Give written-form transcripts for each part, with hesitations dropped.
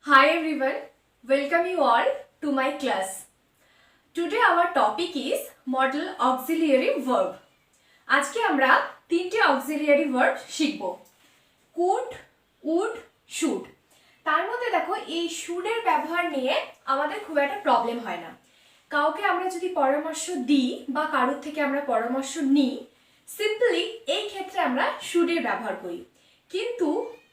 Hi everyone, welcome you all to my class. Today our topic is modal auxiliary verb. আজকে আমরা তিনটে auxiliary verb শিখব। could, would, should। তার মধ্যে দেখো এই should এর ব্যবহার নিয়ে আমাদের খুব একটা প্রবলেম হয় না। কাউকে আমরা যদি পরামর্শ দিই বা কারোর থেকে আমরা পরামর্শ নিই, সিম্পলি এই ক্ষেত্রে আমরা should এর ব্যবহার করি। কিন্তু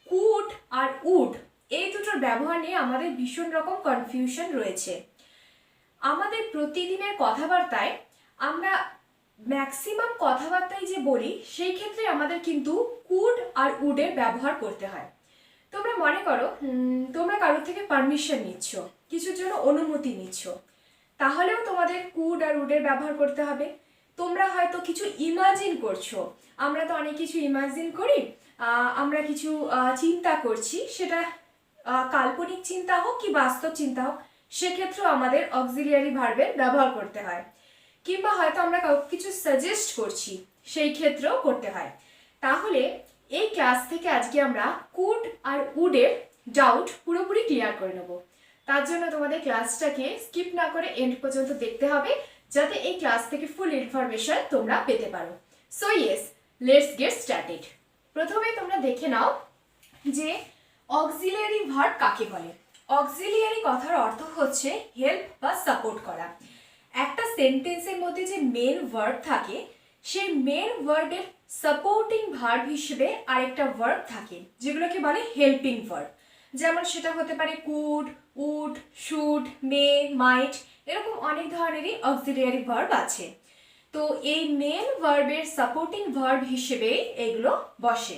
could আর would এই দুটোর ব্যবহার নিয়ে আমাদের ভীষণ রকম কনফিউশন রয়েছে। আমাদের প্রতিদিনের কথাবার্তায় আমরা ম্যাক্সিমাম কথাবার্তায় যে বলি সেই ক্ষেত্রে আমাদের কিন্তু কুড আর উডের ব্যবহার করতে হয়। তোমরা মনে করো তোমরা কারোর থেকে পারমিশন নিচ্ছ, কিছুর জন্য অনুমতি নিচ্ছ, তাহলেও তোমাদের কুড আর উডের ব্যবহার করতে হবে। তোমরা হয়তো কিছু ইমাজিন করছো, আমরা তো অনেক কিছু ইমাজিন করি, আমরা কিছু চিন্তা করছি, সেটা কাল্পনিক চিন্তা হোক কি বাস্তব চিন্তা হোক, সেক্ষেত্রেও আমাদের অক্সিলিয়ারি ভার্বের ব্যবহার করতে হয়। কিংবা হয়তো আমরা কাউকে কিছু সাজেস্ট করছি, সেই ক্ষেত্রেও করতে হয়। তাহলে এই ক্লাস থেকে আজকে আমরা কুড আর উডের ডাউট পুরোপুরি ক্লিয়ার করে নেব। তার জন্য তোমাদের ক্লাসটাকে স্কিপ না করে এন্ড পর্যন্ত দেখতে হবে, যাতে এই ক্লাস থেকে ফুল ইনফরমেশন তোমরা পেতে পারো। So yes, let's get started. প্রথমে তোমরা দেখে নাও যে অক্সিলিয়ারি ভার্ব কাকে বলে। অক্সিলিয়ারি কথার অর্থ হচ্ছে হেল্প বা সাপোর্ট করা। একটা সেন্টেন্সের মধ্যে যে মেন ভার্ব থাকে, সেই মেন ভার্বের সাপোর্টিং ভার্ব হিসেবে আরেকটা ভার্ব থাকে, যেগুলোকে বলে হেল্পিং ভার্ব। যেমন সেটা হতে পারে কুড, উড, শুড, মে, মাইট, এরকম অনেক ধরনেরই অক্সিলিয়ারি ভার্ব আছে। তো এই মেন ভার্বের সাপোর্টিং ভার্ব হিসেবে এগুলো বসে।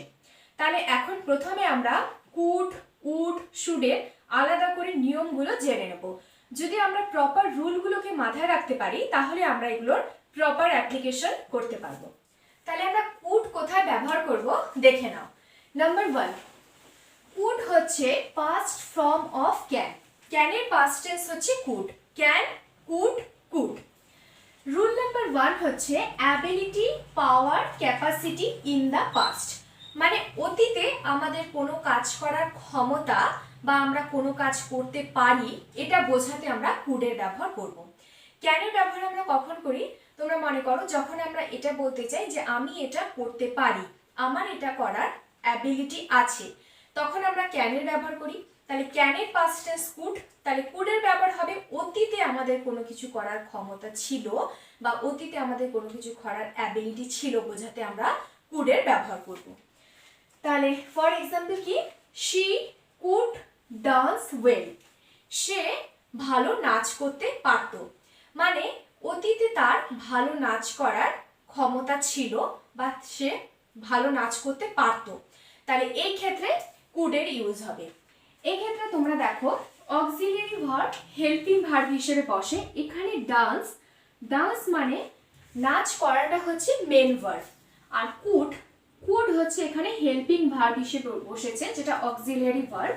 তাহলে এখন প্রথমে আমরা কুড, উড, শুডের আলাদা করে নিয়মগুলো জেনে নেব। যদি আমরা প্রপার রুলগুলোকে মাথায় রাখতে পারি, তাহলে আমরা এগুলোর প্রপার অ্যাপ্লিকেশন করতে পারবো। তাহলে আমরা কুড কোথায় ব্যবহার করব দেখে নাও। নাম্বার 1, কুড হচ্ছে পাস্ট ফর্ম অফ ক্যান। ক্যানের পাস্ট টেন্স হচ্ছে could. Can, could, could. Rule number 1 হচ্ছে ability, power, capacity in the past. মানে অতীতে আমাদের কোনো কাজ করার ক্ষমতা বা আমরা কোনো কাজ করতে পারি, এটা বোঝাতে আমরা কুডের ব্যবহার করব। ক্যানের ব্যবহার আমরা কখন করি? তোমরা মনে করো যখন আমরা এটা বলতে চাই যে আমি এটা করতে পারি, আমার এটা করার অ্যাবিলিটি আছে, তখন আমরা ক্যানের ব্যবহার করি। তাহলে ক্যানের পাস্ট টেন্স কুড। তাহলে কুডের ব্যবহার হবে অতীতে আমাদের কোনো কিছু করার ক্ষমতা ছিল বা অতীতে আমাদের কোনো কিছু করার অ্যাবিলিটি ছিল বোঝাতে আমরা কুডের ব্যবহার করব। তাহলে ফর এক্সাম্পল কি, শি কুড ডান্স ওয়েল। সে ভালো নাচ করতে পারত। মানে অতীতে তার ভালো নাচ করার ক্ষমতা ছিল বা সে ভালো নাচ করতে পারত। তাহলে এই ক্ষেত্রে কুডের ইউজ হবে। এই ক্ষেত্রে তোমরা দেখো অক্সিলিয়ারি ভার্ব হেল্পিং ভার্ব হিসেবে বসে। এখানে ডান্স, ডান্স মানে নাচ করাটা হচ্ছে মেন ভার্ব, আর কুড, কুড হচ্ছে এখানে হেল্পিং ভার্ব হিসেবে বসেছে, যেটা অক্সিলিয়ারি ভার্ব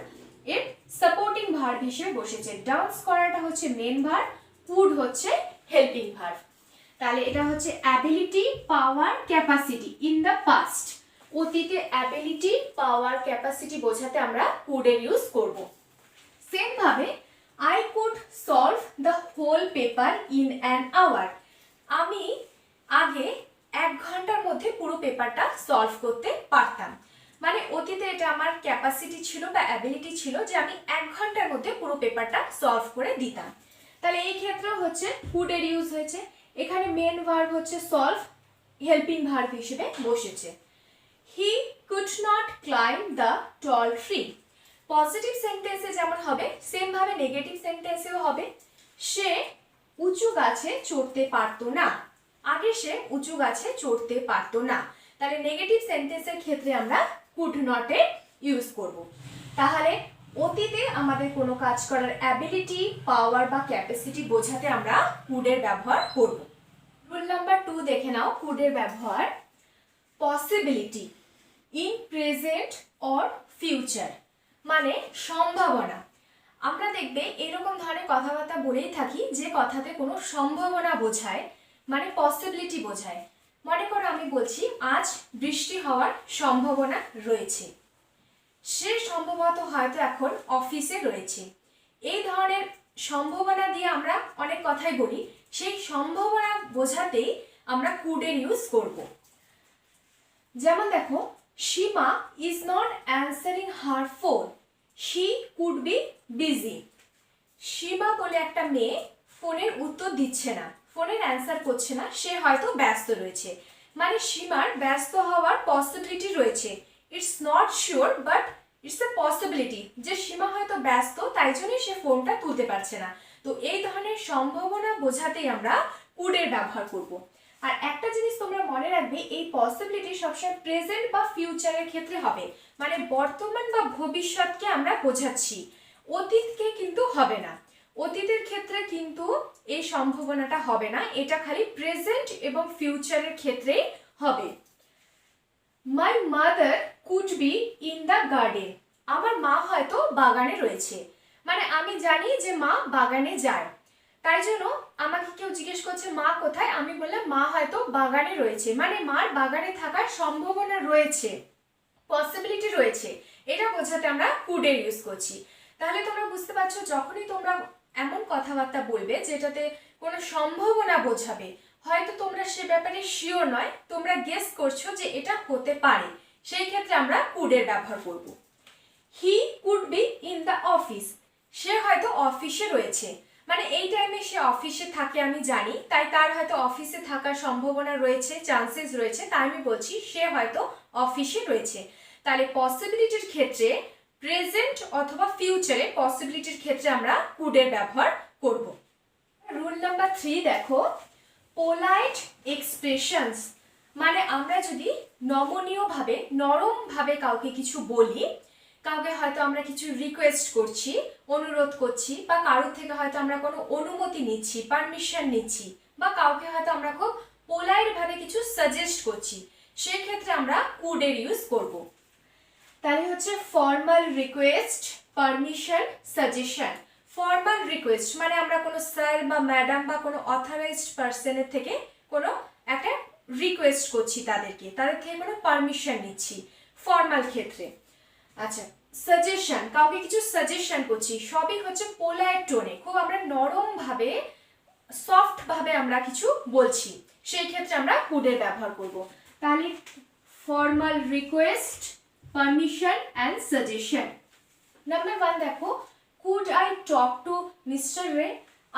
এর সাপোর্টিং ভার্ব হিসেবে বসেছে। ডান্স করাটা হচ্ছে মেন ভার্ব, কুড হচ্ছে হেল্পিং ভার্ব। তাহলে এটা হচ্ছে ability, power, capacity in the past. অতীতে অ্যাবিলিটি, পাওয়ার, ক্যাপাসিটি বোঝাতে আমরা কুডের ইউজ করব। সেম ভাবে I could solve the whole paper in an hour. আমি আগে 1 ঘন্টার মধ্যে পুরো পেপারটা সলভ করতে পারতাম। মানে অতীতে এটা আমার ক্যাপাসিটি ছিল বা অ্যাবিলিটি ছিল যে আমি 1 ঘন্টার মধ্যে পুরো পেপারটা সলভ করে দিতাম। তাহলে এই ক্ষেত্রেও হচ্ছে কুডের ইউজ হয়েছে। এখানে মেন ভার্ব হচ্ছে সলভ, হেল্পিং ভার্ব হিসেবে বসেছে। He could not climb the tall tree. Positive সেন্টেন্সে যেমন হবে, সেম ভাবে নেগেটিভ সেন্টেন্সেও হবে। সে উঁচু গাছে চড়তে পারতো না। আগে সে উঁচু গাছে চড়তে পারতো না। তাহলে নেগেটিভ সেন্টেন্সের ক্ষেত্রে আমরা কুড নটে ইউজ করব। তাহলে অতীতে আমাদের কোনো কাজ করার অ্যাবিলিটি, পাওয়ার বা ক্যাপাসিটি বোঝাতে আমরা কুডের ব্যবহার করব। রুল নাম্বার 2 দেখে নাও কুডের ব্যবহার। Possibility in present or future, মানে সম্ভাবনা। আমরা দেখবে এরকম ধরনের কথাবার্তা বলেই থাকি যে কথাতে কোনো সম্ভাবনা বোঝায়, মানে পসিবিলিটি বোঝায়। মনে করো আমি বলছি আজ বৃষ্টি হওয়ার সম্ভাবনা রয়েছে। সে সম্ভবত হয়তো এখন অফিসে রয়েছে। এই ধরনের সম্ভাবনা দিয়ে আমরা অনেক কথাই বলি, সেই সম্ভাবনা বোঝাতেই আমরা কুড এর ইউজ করব। যেমন দেখো, Seema is not answering her phone, she could be busy. Seema বলে একটা মেয়ে ফোনের উত্তর দিচ্ছে না, ফোনের অ্যান্সার করছে না, সে হয়তো ব্যস্ত রয়েছে। মানে সীমার ব্যস্ত হওয়ার পসিবিলিটি রয়েছে। It's not sure but it's a possibility যে সীমা হয়তো ব্যস্ত, তাই জন্যই সে ফোনটা তুলতে পারছে না। তো এই ধরনের সম্ভাবনা বোঝাতেই আমরা কুডের ব্যবহার করব। আর একটা জিনিস তোমরা মনে রাখবে, এই পসিবিলিটি সবসময় প্রেজেন্ট বা ফিউচারের ক্ষেত্রে হবে, মানে বর্তমান বা ভবিষ্যৎকে আমরা বোঝাচ্ছি, অতীতকে কিন্তু হবে না। অতীতের ক্ষেত্রে কিন্তু এই সম্ভাবনাটা হবে না, এটা খালি প্রেজেন্ট এবং ফিউচারের ক্ষেত্রেই হবে। My mother could be in the garden, আমার মা হয়তো বাগানে রয়েছে। মানে আমি জানি যে মা বাগানে যায়, তাই জন্য আমাকে কেউ জিজ্ঞেস করছে মা কোথায়, আমি বললাম মা হয়তো বাগানে রয়েছে, মানে মার বাগানে থাকার সম্ভাবনা রয়েছে, পসিবিলিটি রয়েছে, এটা বোঝাতে আমরা কুডের ইউজ করছি। তাহলে তোমরা বুঝতে পারছো, যখনই তোমরা এমন কথাবার্তা বলবে যেটাতে কোনো সম্ভাবনা বোঝাবে, হয়তো তোমরা সে ব্যাপারে শিওর নয়, তোমরা গেস করছো যে এটা হতে পারে, সেই ক্ষেত্রে আমরা কুডের ব্যবহার করব। He could be in the office, সে হয়তো অফিসে রয়েছে, মানে এই টাইমে সে অফিসে থাকে আমি জানি, তাই তার হয়তো অফিসে থাকার সম্ভাবনা রয়েছে, চান্সেস রয়েছে, তাই আমি বলছি সে হয়তো অফিসে রয়েছে। তাহলে পসিবিলিটির ক্ষেত্রে প্রেজেন্ট অথবা ফিউচারে পসিবিলিটির ক্ষেত্রে আমরা কুডের ব্যবহার করব। রুল নাম্বার 3 দেখো, পোলাইট এক্সপ্রেশনস, মানে আমরা যদি নমনীয়ভাবে, নরমভাবে কাউকে কিছু বলি, কাউকে হয়তো আমরা কিছু রিকোয়েস্ট করছি, অনুরোধ করছি, বা কারোর থেকে হয়তো আমরা কোনো অনুমতি নিচ্ছি, পারমিশন নিচ্ছি, বা কাউকে হয়তো আমরা খুব পোলাইট ভাবে কিছু সাজেস্ট করছি, সেই ক্ষেত্রে আমরা কুডের ইউজ করব। তাহলে হচ্ছে formal request, permission, suggestion. Formal request মানে আমরা কোনো স্যার বা ম্যাডাম বা কোনো অথরাইজড পার্সনের থেকে কোনো একটা রিকোয়েস্ট করছি, তাদের থেকে কোনো পারমিশন নিচ্ছি ফর্মাল ক্ষেত্রে। আচ্ছা, সাজেশন, কাউকে কিছু সাজেশন করছি, সবই হচ্ছে পোলাইট টোনে, খুব আমরা নরম ভাবে, সফট ভাবে আমরা কিছু বলছি, সেই ক্ষেত্রে আমরা কুডের ব্যবহার করব। তাহলে formal request, permission and suggestion. Number 1 দেখো, could I talk to mister Ray,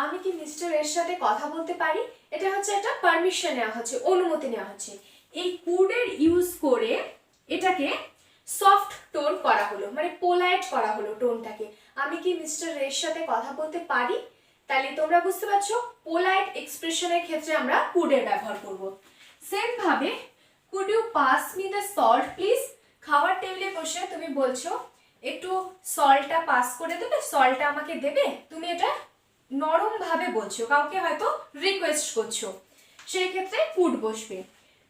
আমি কি মিস্টার রের সাথে কথা বলতে পারি, এটা হচ্ছে একটা পারমিশন নেওয়া হচ্ছে, অনুমতি নেওয়া হচ্ছে। এই কুডের ইউজ করে এটাকে সফট টোন করা হলো, মানে পোলাইট করা হলো টোনটাকে। আমি কি মিস্টার রের সাথে কথা বলতে পারি, তাহলে তোমরা বুঝতে পারছো পোলাইট এক্সপ্রেশনের ক্ষেত্রে আমরা কুডের ব্যবহার করব। সেম ভাবে, could you pass me the salt please, খাওয়ার টেবিলে বসে তুমি বলছো একটু সল্টটা পাস করে দেবে, সল্টটা আমাকে দেবে, তুমি এটা নরম ভাবে বলছো, কাউকে হয়তো রিকোয়েস্ট করছো, সেই ক্ষেত্রে কুড বসবে।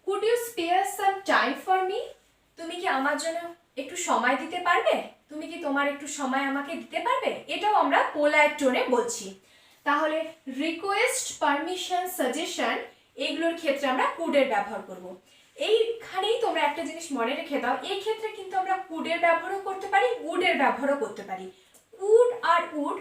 Could you spare some time for me, তুমি কি আমার জন্য একটু সময় দিতে পারবে, তুমি কি তোমার একটু সময় আমাকে দিতে পারবে, এটাও আমরা পোলাইট টোনে বলছি। তাহলে রিকোয়েস্ট, পারমিশন, সাজেশন, এগুলোর ক্ষেত্রে আমরা কুডের ব্যবহার করব। এইখানেই তোমরা একটা জিনিস মনে রেখে দাও, এই ক্ষেত্রে কিন্তু আমরা কুডের ব্যবহারও করতে পারি, উডের ব্যবহারও করতে পারি। কুড আর উড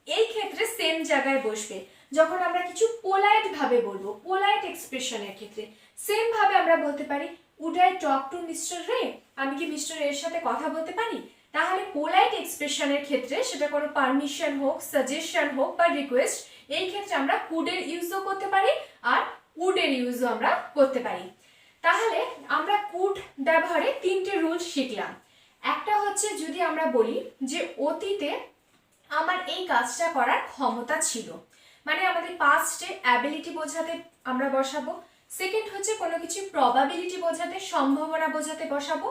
এই ক্ষেত্রে সেম জায়গায় বসবে, যখন আমরা কিছু পোলাইট ভাবে বলবো, পোলাইট এক্সপ্রেশনের ক্ষেত্রে সেম ভাবে আমরা বলতে পারি would I talk to mister Ray, আমি কি মিস্টার রের সাথে কথা বলতে পারি। তাহলে পোলাইট এক্সপ্রেশনের ক্ষেত্রে সেটা কোনো পারমিশন হোক, সাজেশন হোক বা রিকোয়েস্ট, এই ক্ষেত্রে আমরা কুডের ইউজও করতে পারি আর উডের ইউজও আমরা করতে পারি। তাহলে আমরা কুড ব্যবহারে 3টে রুল শিখলাম। একটা হচ্ছে যদি আমরা বলি যে অতীতে আমার এই কাজটা করার ক্ষমতা ছিল, মানে আমাদের পাস্টে অ্যাবিলিটি বোঝাতে আমরা বসাবো। সেকেন্ড হচ্ছে কোনো কিছু প্রবাবিলিটি বোঝাতে, সম্ভাবনা বোঝাতে বসাবো।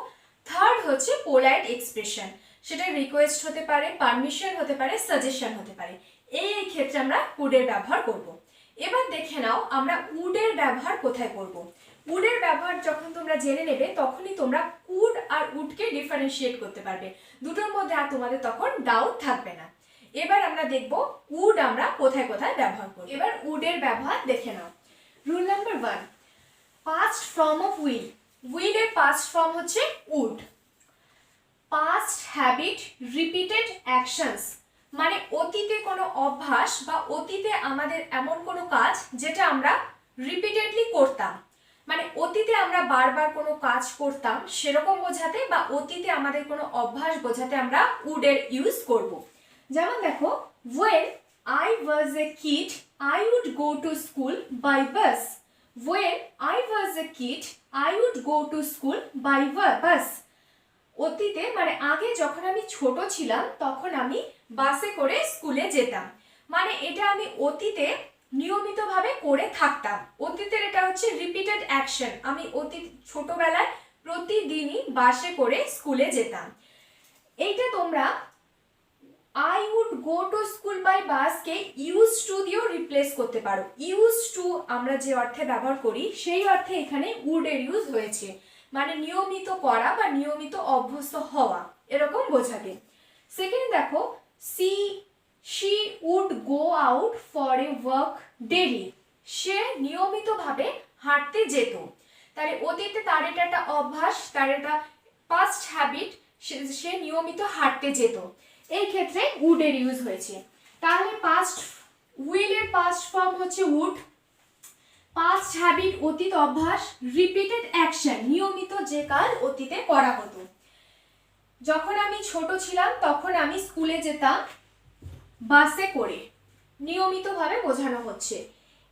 থার্ড হচ্ছে পোলাইট এক্সপ্রেশন, সেটা রিকোয়েস্ট হতে পারে, পারমিশন হতে পারে, সাজেশন হতে পারে, এই ক্ষেত্রে আমরা কুডের ব্যবহার করব। এবার দেখে নাও আমরা উডের ব্যবহার কোথায় করব। উডের ব্যবহার যখন তোমরা জেনে নেবে, তখনই তোমরা কুড আর উডকে ডিফারেন্সিয়েট করতে পারবে, দুটোর মধ্যে আর তোমাদের তখন ডাউট থাকবে না। এবার আমরা দেখব উড আমরা কোথায় কোথায় ব্যবহার করব। এবার উডের ব্যবহার দেখে নাও। Rule number 1, past form of will, will এর পাস্ট ফর্ম হচ্ছে would. Past habit repeated actions, মানে অতীতে কোনো অভ্যাস বা অতীতে আমাদের এমন কোনো কাজ যেটা আমরা রিপিটেডলি করতাম, মানে অতীতে আমরা বারবার কোনো কাজ করতাম সেরকম বোঝাতে, বা অতীতে আমাদের কোনো অভ্যাস বোঝাতে আমরা উড এর ইউজ করব। যেমন দেখো, when I was a kid I would go to school by bus. When I was a kid I would go to school by bus. অতীতে মানে আগে যখন আমি ছোট ছিলাম তখন আমি বাসে করে স্কুলে যেতাম, মানে এটা আমি অতীতে নিয়মিতভাবে করে থাকতাম। অতীতের এটা হচ্ছে রিপিটেড অ্যাকশন, আমি অতীত ছোটবেলায় প্রতিদিনই বাসে করে স্কুলে যেতাম। এইটা তোমরা I would go to school by বাসকে ইউজ টু দিয়েও রিপ্লেস করতে পারো। ইউজ টু আমরা যে অর্থে ব্যবহার করি সেই অর্থে এখানে উড এর ইউজ হয়েছে, মানে নিয়মিত করা বা নিয়মিত অভ্যস্ত হওয়া এরকম বোঝাবে। সেকেন্ড দেখো, she would go out for a walk daily. সে নিয়মিতভাবে হাঁটতে যেত, তাহলে অতীতে তার এটা একটা অভ্যাস, তার এটা পাস্ট হ্যাবিট, সে নিয়মিত হাঁটতে যেত, এই ক্ষেত্রে উড এর ইউজ হয়েছে। তাহলে পাস্ট উইল এর পাস্ট ফর্ম হচ্ছে উড, পাস্ট হ্যাবিট অতীত অভ্যাস, রিপিটেড অ্যাকশন নিয়মিত যে কাজ অতীতে করা হতো। যখন আমি ছোট ছিলাম তখন আমি স্কুলে যেতাম বাসে করে, নিয়মিতভাবে বোঝানো হচ্ছে।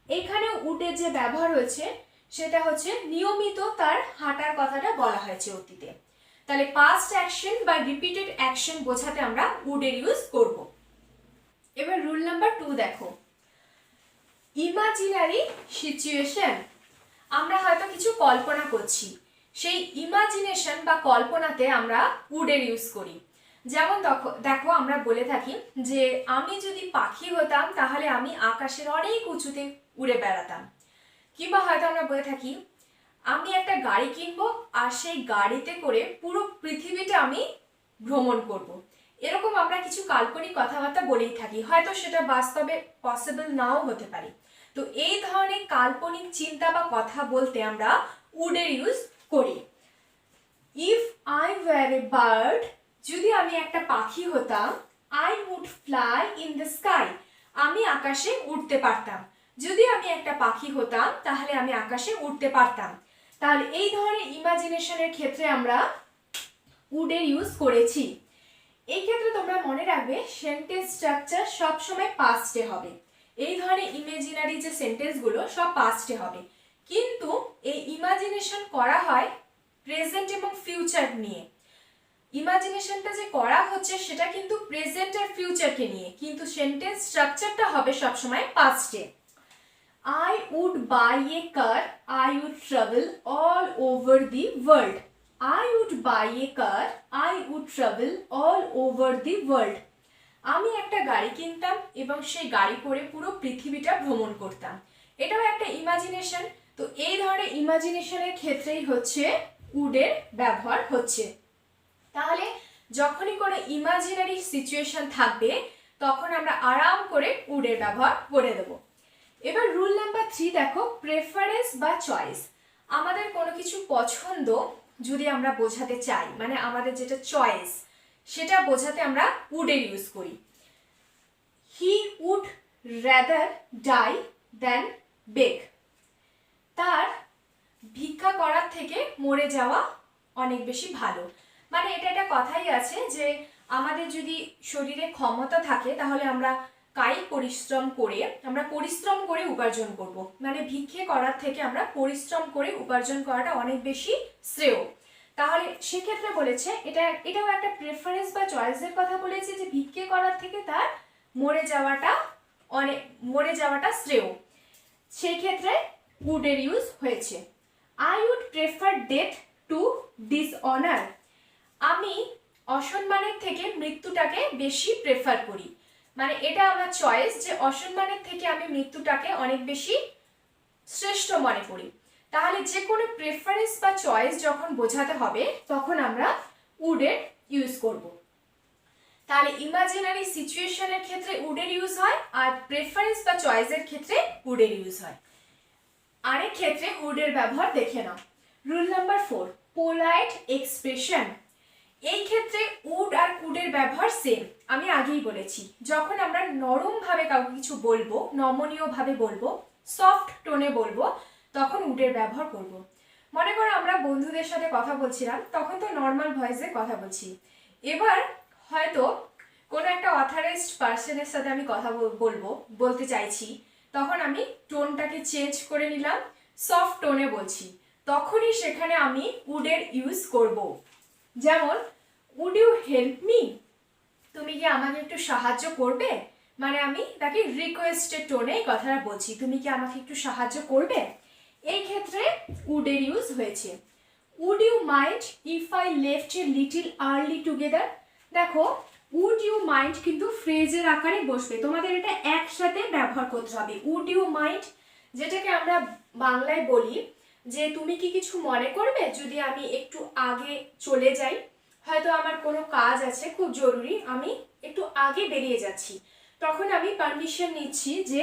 এখানে উডের যে ব্যবহার হয়েছে সেটা হচ্ছে নিয়মিত তার হাঁটার কথাটা বলা হয়েছে অতীতে, তাহলে পাস্ট অ্যাকশন বা রিপিটেড অ্যাকশন বোঝাতে আমরা উডের ইউজ করব। এবার রুল নাম্বার 2 দেখো, ইমাজিনারি সিচুয়েশন, আমরা হয়তো কিছু কল্পনা করছি, সেই ইমাজিনেশন বা কল্পনাতে আমরা উডের ইউজ করি। যেমন দেখো আমরা বলে থাকি যে আমি যদি পাখি হতাম তাহলে আমি আকাশের অনেক উঁচুতে উড়ে বেড়াতাম, কিংবা হয়তো আমরা বলে থাকি আমি একটা গাড়ি কিনবো আর সেই গাড়িতে করে পুরো পৃথিবীটা আমি ভ্রমণ করব। এরকম আমরা কিছু কাল্পনিক কথাবার্তা বলেই থাকি, হয়তো সেটা বাস্তবে পসিবল নাও হতে পারে। তো এই ধরনের কাল্পনিক চিন্তা বা কথা বলতে আমরা উডের ইউজ করি। If I were a bird, যদি আমি একটা পাখি হতাম, I would fly in the sky, আমি আকাশে উঠতে পারতাম। যদি আমি একটা পাখি হতাম তাহলে আমি আকাশে উঠতে পারতাম। তাহলে এই ধরনের ইমাজিনেশনের ক্ষেত্রে আমরা উডের ইউজ করেছি। এই ক্ষেত্রে তোমরা মনে রাখবে সেন্টেন্স স্ট্রাকচার সবসময় পাস্টে হবে। এই ধরনের ইমাজিনারি যে সেন্টেন্সগুলো সব পাস্টে হবে, কিন্তু এই ইমাজিনেশন করা হয় প্রেজেন্ট এবং ফিউচার নিয়ে। ইমাজিনেশনটা যে করা হচ্ছে সেটা কিন্তু প্রেজেন্ট আর ফিউচারকে নিয়ে, কিন্তু সেন্টেন্স স্ট্রাকচারটা হবে সবসময় পাস্টে। I would buy a car, I would travel all over the world. I would buy a car, I would travel all over the world. আমি একটা গাড়ি কিনতাম এবং সেই গাড়ি করে পুরো পৃথিবীটা ভ্রমণ করতাম, এটাও একটা ইমাজিনেশন। তো এই ধরনের ইমাজিনেশনের ক্ষেত্রেই হচ্ছে উডের ব্যবহার হচ্ছে। তাহলে যখনই কোনো ইমাজিনারি সিচুয়েশন থাকবে তখন আমরা আরাম করে উডের ব্যবহার করে দেব। এবার রুল নাম্বার 3 দেখো, প্রেফারেন্স বা চয়েস, আমাদের কোনো কিছু পছন্দ যদি আমরা বোঝাতে চাই, মানে আমাদের যেটা চয়েস সেটা বোঝাতে আমরা উডের ইউজ করি। He would rather die than beg, তার ভিক্ষা করার থেকে মরে যাওয়া অনেক বেশি ভালো, মানে এটা একটা কথাই আছে যে আমাদের যদি শরীরে ক্ষমতা থাকে তাহলে আমরা কায়িক পরিশ্রম করে উপার্জন করব, মানে ভিক্ষে করার থেকে আমরা পরিশ্রম করে উপার্জন করাটা অনেক বেশি শ্রেয়। তাহলে সেক্ষেত্রে বলেছে এটাও একটা প্রেফারেন্স বা চয়েসের কথা বলেছে যে ভিক্ষে করার থেকে তার মরে যাওয়াটা শ্রেয়, সেই ক্ষেত্রে উডের ইউজ হয়েছে। I would prefer death to dishonour, আমি অসম্মানের থেকে মৃত্যুটাকে বেশি প্রেফার করি, মানে এটা আমার চয়েস যে অসম্মানের থেকে আমি মৃত্যুটাকে অনেক বেশি শ্রেষ্ঠ মনে করি। তাহলে যে কোনো প্রেফারেন্স বা চয়েস যখন বোঝাতে হবে তখন আমরা উডের ইউজ করব। তাহলে ইমাজিনারি সিচুয়েশনের ক্ষেত্রে উডের ইউজ হয়, আর প্রেফারেন্স বা চয়েসের ক্ষেত্রে উডের ইউজ হয়। আরেক ক্ষেত্রে উডের ব্যবহার দেখে নাও। রুল নাম্বার 4, পোলাইট এক্সপ্রেশন, এই ক্ষেত্রে উড আর কুডের ব্যবহার সেম। আমি আগেই বলেছি, যখন আমরা নরমভাবে কাউকে কিছু বলবো, নমনীয়ভাবে বলবো, সফট টোনে বলবো, তখন উডের ব্যবহার করব। মনে করো আমরা বন্ধুদের সাথে কথা বলছিলাম, তখন তো নর্মাল ভয়েসে কথা বলছি। এবার হয়তো কোনো একটা অথরাইজড পার্সনের সাথে আমি কথা বলতে চাইছি, তখন আমি টোনটাকে চেঞ্জ করে নিলাম, সফট টোনে বলছি, তখনই সেখানে আমি উডের ইউজ করব। যেমন উড ইউ হেল্প মি, তুমি কি আমাকে একটু সাহায্য করবে, মানে আমি তাকে রিকোয়েস্টেড টোনে এই কথাটা বলছি, তুমি কি আমাকে একটু সাহায্য করবে। এই ক্ষেত্রে উডের ইউজ হয়েছে। Would you mind if I left a little early together. দেখো উড ইউ মাইন্ড কিন্তু ফ্রেজের আকারে বসবে, তোমাদের এটা একসাথে ব্যবহার করতে হবে। উড ইউ মাইন্ড, যেটাকে আমরা বাংলায় বলি যে তুমি কি কিছু মনে করবে যদি আমি একটু আগে চলে যাই, হয়তো আমার কোনো কাজ আছে খুব জরুরি, আমি একটু আগে বেরিয়ে যাচ্ছি, তখন আমি পারমিশন নিচ্ছি যে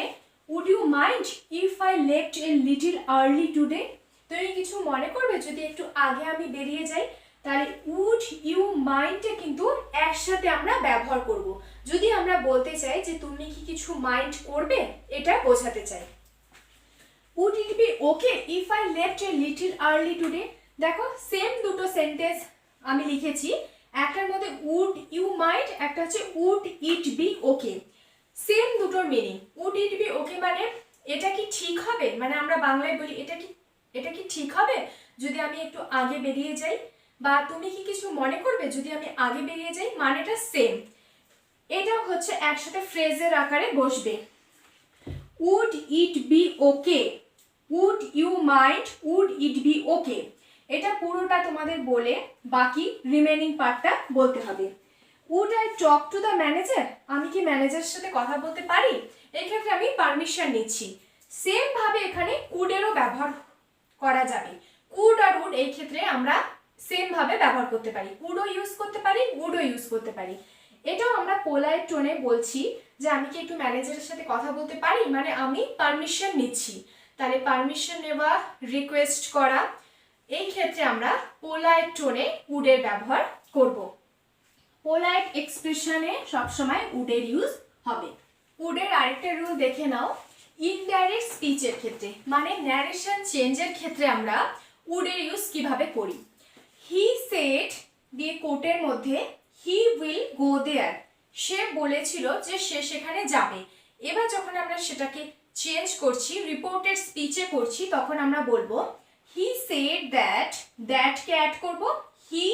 would you mind if I left a little early today, তুমি কিছু মনে করবে যদি একটু আগে আমি বেরিয়ে যাই। তাহলে উড ইউ মাইন্ডে কিন্তু একসাথে আমরা ব্যবহার করব যদি আমরা বলতে চাই যে তুমি কি কিছু মাইন্ড করবে, এটা বোঝাতে চাই। Would it be okay if I left a little early today. দেখো সেম দুটো সেন্টেন্স আমি লিখেছি, একটার মধ্যে উড ইউ মাইন্ড, একটা হচ্ছে would it be okay, same দুটোর meaning. Would it be okay মানে এটা কি ঠিক হবে, মানে আমরা বাংলায় বলি এটা কি ঠিক হবে যদি আমি একটু আগে বেরিয়ে যাই, বা তুমি কি কিছু মনে করবে যদি আমি আগে বেরিয়ে যাই, মানেটা সেম। এটা হচ্ছে একসাথে ফ্রেজের আকারে বসবে। Would it be okay, would you mind, would it be okay, এটা পুরোটা তোমাদের বলে বাকি রিমেনিং পার্টটা বলতে হবে। Would I talk to the manager, আমি কি ম্যানেজারের সাথে কথা বলতে পারি, এক্ষেত্রে আমি পারমিশন নিচ্ছি। সেম ভাবে এখানে কুডেরও ব্যবহার করা যাবে। কুড আর উড এই ক্ষেত্রে আমরা সেম ভাবে ব্যবহার করতে পারি, কুডও ইউজ করতে পারি, উডও ইউজ করতে পারি। এটাও আমরা পোলাইট টোনে বলছি যে আমি কি একটু ম্যানেজারের সাথে কথা বলতে পারি, মানে আমি পারমিশন নিচ্ছি। তাহলে পারমিশন নেওয়া, রিকোয়েস্ট করা, এই ক্ষেত্রে আমরা পোলাইট টোনে উডের ব্যবহার করব। পোলাইট এক্সপ্রেশনে সবসময় উডের ইউজ হবে। উডের আরেকটা রুল দেখে নাও, ইনডাইরেক্ট স্পিচের ক্ষেত্রে মানে ন্যারেশন চেঞ্জের ক্ষেত্রে আমরা উডের ইউজ কিভাবে করি। হি সেড দিয়ে কোটের মধ্যে হি উইল গো দেয়ার, সে বলেছিল যে সে সেখানে যাবে। এবার যখন আমরা সেটাকে চেঞ্জ করছি, রিপোর্টেড স্পিচে করছি, তখন আমরা বলবো হি সেড দ্যাট, দ্যাটকে অ্যাড করব, হি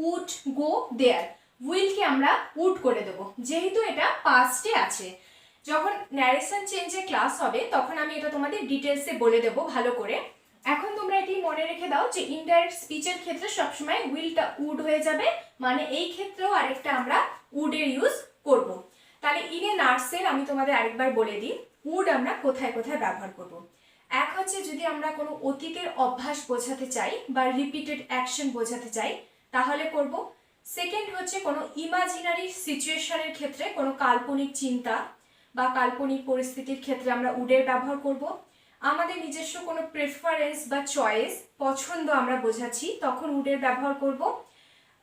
উড গো দেয়ার, উইলকে আমরা উড করে দেবো যেহেতু এটা পাস্টে আছে। যখন ন্যারেশন চেঞ্জের ক্লাস হবে তখন আমি এটা তোমাদের ডিটেলসে বলে দেবো ভালো করে। এখন তোমরা এটি মনে রেখে দাও যে ইনডাইরেক্ট স্পিচের ক্ষেত্রে সবসময় উইলটা উড হয়ে যাবে, মানে এই ক্ষেত্রেও আরেকটা আমরা উডের ইউজ করব। তাহলে ইনে নার্সের আমি তোমাদের আরেকবার বলে দিই উড আমরা কোথায় কোথায় ব্যবহার করব। এক হচ্ছে যদি আমরা কোনো অতীতের অভ্যাস বোঝাতে চাই বা রিপিটেড অ্যাকশন বোঝাতে চাই তাহলে করব। সেকেন্ড হচ্ছে কোনো ইমাজিনারি সিচুয়েশনের ক্ষেত্রে, কোনো কাল্পনিক চিন্তা বা কাল্পনিক পরিস্থিতির ক্ষেত্রে আমরা উডের ব্যবহার করব। আমাদের নিজস্ব কোনো প্রেফারেন্স বা চয়েস, পছন্দ আমরা বোঝাচ্ছি, তখন উডের ব্যবহার করব।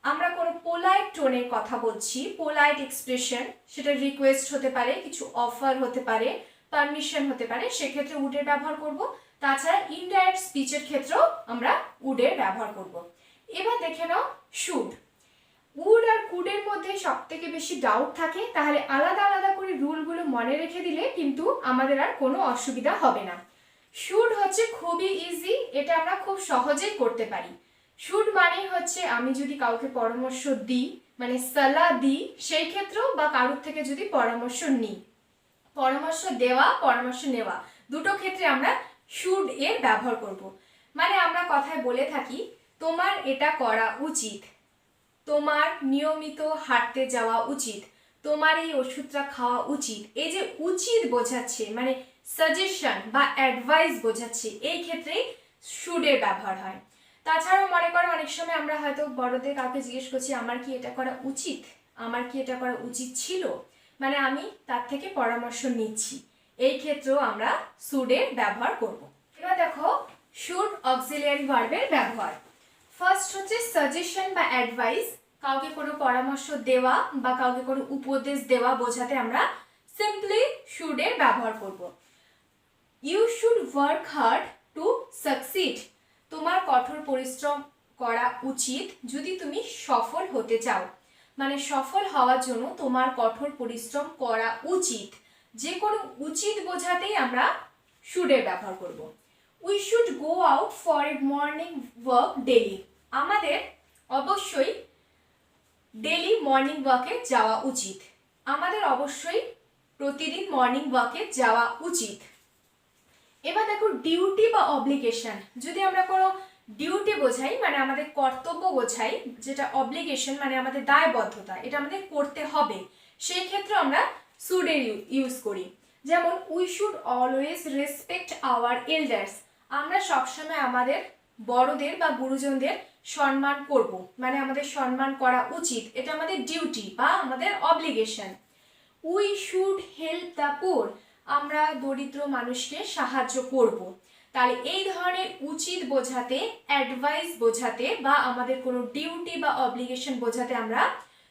আমরা কোনো পোলাইট টোনে কথা বলছি, পোলাইট এক্সপ্রেশন, সেটা রিকোয়েস্ট হতে পারে, কিছু অফার হতে পারে, পারমিশন হতে পারে, সেক্ষেত্রে উডের ব্যবহার করব। তাছাড়া ইনডাইরেক্ট স্পিচের ক্ষেত্রেও আমরা উডের ব্যবহার করব। এবার দেখে নাও শুড। উড আর কুডের মধ্যে সব থেকে বেশি ডাউট থাকে, তাহলে আলাদা আলাদা করে রুলগুলো মনে রেখে দিলে কিন্তু আমাদের আর কোনো অসুবিধা হবে না। শুড হচ্ছে খুবই ইজি, এটা আমরা খুব সহজেই করতে পারি। শুড মানে হচ্ছে আমি যদি কাউকে পরামর্শ দিই, মানে সালাহ দিই, সেই ক্ষেত্রেও বা কারোর থেকে যদি পরামর্শ নিই, পরামর্শ দেওয়া, পরামর্শ নেওয়া, দুটো ক্ষেত্রে আমরা শুড এর ব্যবহার করব। মানে আমরা কথায় বলে থাকি তোমার এটা করা উচিত, তোমার নিয়মিত হাঁটতে যাওয়া উচিত, তোমার এই ওষুধটা খাওয়া উচিত, এই যে উচিত বোঝাচ্ছে মানে সাজেশন বা অ্যাডভাইস বোঝাচ্ছে, এই ক্ষেত্রেই শুডের ব্যবহার হয়। তাছাড়াও মনে করো অনেক সময় আমরা হয়তো বড়দের কাউকে জিজ্ঞেস করছি আমার কি এটা করা উচিত, আমার কি এটা করা উচিত ছিল, মানে আমি তার থেকে পরামর্শ নিচ্ছি, এই ক্ষেত্রেও আমরা শুডের ব্যবহার করব। এবার দেখো শুড অক্সিলিয়ারি ভার্বের ব্যবহার। ফার্স্ট হচ্ছে সাজেশন বা অ্যাডভাইস, কাউকে কোনো পরামর্শ দেওয়া বা কাউকে কোনো উপদেশ দেওয়া বোঝাতে আমরা সিম্পলি শুড এর ব্যবহার করব। You should work hard to succeed. তোমার কঠোর পরিশ্রম করা উচিত যদি তুমি সফল হতে চাও। মানে সফল হওয়ার জন্য তোমার কঠোর পরিশ্রম করা উচিত। যে কোনো উচিত বোঝাতেই আমরা শুড এর ব্যবহার করব। We should go out for a morning walk daily. আমাদের অবশ্যই ডেইলি মর্নিং ওয়াকে যাওয়া উচিত। আমাদের অবশ্যই প্রতিদিন মর্নিং ওয়াকে যাওয়া উচিত। এবার দেখো ডিউটি বা অব্লিগেশন। যদি আমরা কোনো ডিউটি বোঝাই মানে আমাদের কর্তব্য বোঝাই, যেটা অব্লিগেশন মানে আমাদের দায়বদ্ধতা, এটা আমাদের করতে হবে, সেই ক্ষেত্রে আমরা শুড এর ইউজ করি। যেমন we should always respect our elders. আমরা সবসময় আমাদের বড়দের বা গুরুজনদের সম্মান করব, মানে আমাদের সম্মান করা উচিত, এটা আমাদের ডিউটি বা আমাদের obligation. We should help the poor. আমরা দরিদ্র মানুষকে সাহায্য করব। তাহলে এই ধরনের উচিত বোঝাতে, অ্যাডভাইস বোঝাতে বা আমাদের কোনো ডিউটি বা অব্লিগেশন বোঝাতে আমরা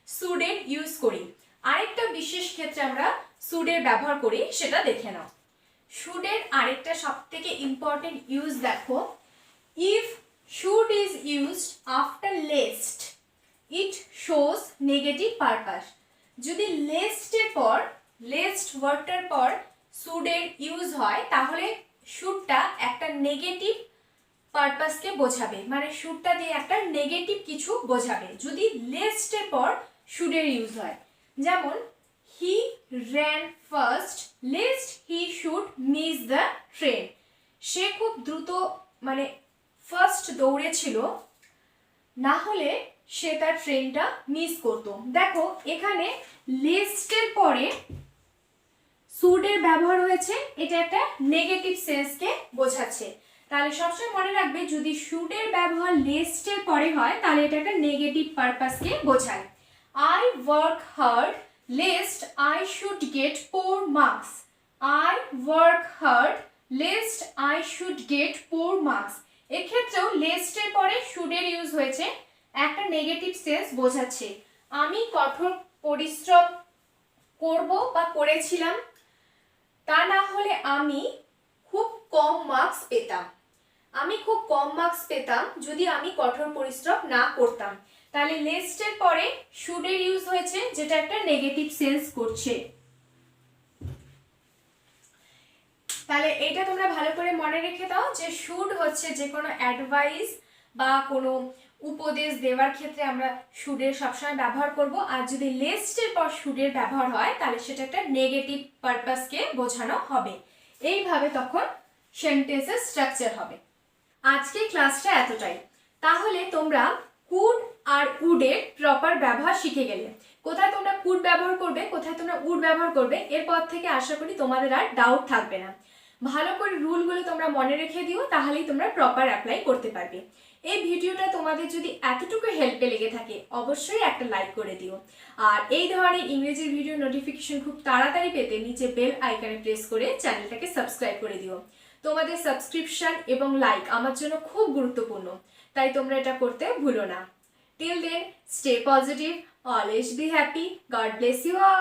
শুড এর ইউজ করি। আরেকটা বিশেষ ক্ষেত্রে আমরা শুড এর ব্যবহার করি, সেটা দেখে নাও। শুড এর আরেকটা সবথেকে ইম্পর্টেন্ট ইউজ দেখো, if should is used after lest it shows negative purpose. যদি লেস্ট এর পর, লেস্ট ওয়ার্ডটার পর শুড এর ইউজ হয় তাহলে শুডটা একটা নেগেটিভ পারপাসকে বোঝাবে, মানে শুডটা দিয়ে একটা নেগেটিভ কিছু বোঝাবে যদি লেস্ট এর পর শুড এর ইউজ হয়। যেমন he ran fast lest he should miss the train. সে খুব দ্রুত মানে ফার্স্ট দৌড়েছিল, না হলে সে তার ট্রেনটা মিস করত। দেখো এখানে লেস্টের পরে শুড এর ব্যবহার হয়েছে, এটা একটা নেগেটিভ সেন্সকে বোঝাচ্ছে। তাহলে সবসময় মনে রাখবে যদি শুড এর ব্যবহার লেস্টের পরে হয় তাহলে এটা একটা নেগেটিভ পারপাসকে বোঝায়। I work hard lest I should get 4 marks. I work hard lest I should get 4 marks. এক্ষেত্রেও লেস্টের পরে শুড এর ইউজ হয়েছে, একটা নেগেটিভ সেন্স বোঝাচ্ছে। আমি কঠোর পরিশ্রম করব বা করেছিলাম, তা না হলে আমি খুব কম মার্কস পেতাম। আমি খুব কম মার্কস পেতাম যদি আমি কঠোর পরিশ্রম না করতাম। তাহলে লেস্টের পরে শুড এর ইউজ হয়েছে, যেটা একটা নেগেটিভ সেন্স করছে। তাহলে এটা তোমরা ভালো করে মনে রেখে দাও যে শুড হচ্ছে যে কোনো অ্যাডভাইস বা কোনো উপদেশ দেওয়ার ক্ষেত্রে আমরা শুড এর সবসময় ব্যবহার করব। আর যদি লেস্টের পর শুড এর ব্যবহার হয় তাহলে সেটা একটা নেগেটিভ পারপাসকে বোঝানো হবে। এইভাবে তখন সেন্টেন্সের স্ট্রাকচার হবে। আজকে ক্লাসটা এতটাই। তাহলে তোমরা কুড আর উড এর প্রপার ব্যবহার শিখে গেলে। কোথায় তোমরা কুড ব্যবহার করবে, কোথায় তোমরা উড ব্যবহার করবে, এরপর থেকে আশা করি তোমাদের আর ডাউট থাকবে না। ভালো করে রুলগুলো তোমরা মনে রেখে দিও, তাহলেই তোমরা প্রপার অ্যাপ্লাই করতে পারবে। এই ভিডিওটা তোমাদের যদি এতটুকু হেল্পে লেগে থাকে অবশ্যই একটা লাইক করে দিও। আর এই ধরনের ইংরেজির ভিডিও নোটিফিকেশন খুব তাড়াতাড়ি পেতে নিচে বেল আইকনে প্রেস করে চ্যানেলটাকে সাবস্ক্রাইব করে দিও। তোমাদের সাবস্ক্রিপশন এবং লাইক আমার জন্য খুব গুরুত্বপূর্ণ, তাই তোমরা এটা করতে ভুলো না। Till then, stay positive, always be happy, God bless you all.